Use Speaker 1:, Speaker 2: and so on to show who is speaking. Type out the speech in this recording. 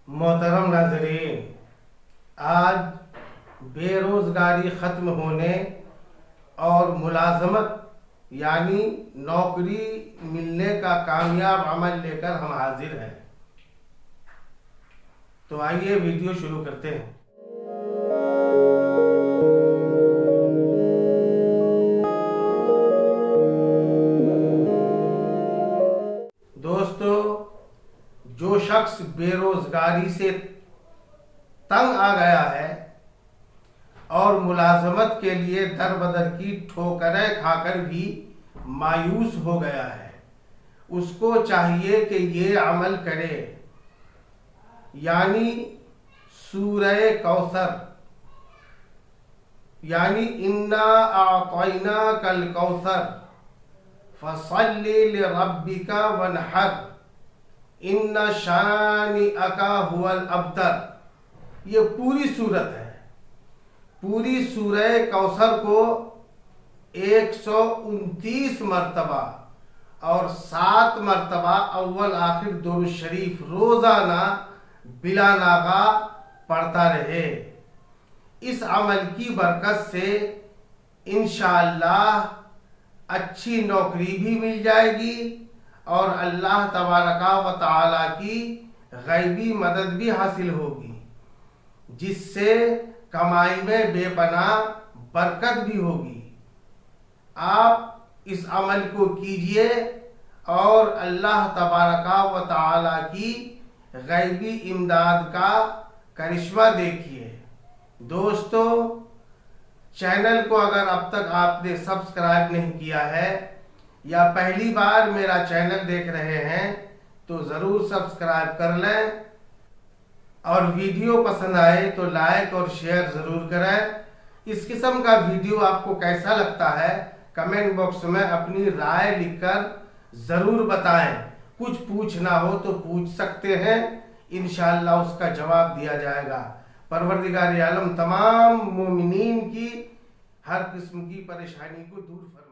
Speaker 1: محترم ناظرین، آج بے روزگاری ختم ہونے اور ملازمت یعنی نوکری ملنے کا کامیاب عمل لے کر ہم حاضر ہیں۔ تو آئیے ویڈیو شروع کرتے ہیں۔ دوستو، جو شخص بے روزگاری سے تنگ آ گیا ہے اور ملازمت کے لیے در بدر کی ٹھوکریں کھا کر بھی مایوس ہو گیا ہے، اس کو چاہیے کہ یہ عمل کرے، یعنی سورہ کوثر یعنی انا اعطیناک الکوثر فصل لربک وانحر ان شانئک هو الابتر۔ یہ پوری صورت ہے۔ پوری سورہ کوثر کو 129 مرتبہ اور 7 مرتبہ اول آخر درود شریف روزانہ بلا ناغہ پڑھتا رہے۔ اس عمل کی برکت سے انشاءاللہ اچھی نوکری بھی مل جائے گی اور اللہ تبارک و تعالی کی غیبی مدد بھی حاصل ہوگی، جس سے کمائی میں بے پناہ برکت بھی ہوگی۔ آپ اس عمل کو کیجئے اور اللہ تبارک و تعالی کی غیبی امداد کا کرشمہ دیکھیے۔ دوستو، چینل کو اگر اب تک آپ نے سبسکرائب نہیں کیا ہے یا پہلی بار میرا چینل دیکھ رہے ہیں تو ضرور سبسکرائب کر لیں، اور ویڈیو پسند آئے تو لائک اور شیئر ضرور کریں۔ اس قسم کا ویڈیو آپ کو کیسا لگتا ہے کمنٹ باکس میں اپنی رائے لکھ کر ضرور بتائیں۔ کچھ پوچھنا ہو تو پوچھ سکتے ہیں، انشاءاللہ اس کا جواب دیا جائے گا۔ پروردگار عالم تمام مومنین کی ہر قسم کی پریشانی کو دور فرمائے۔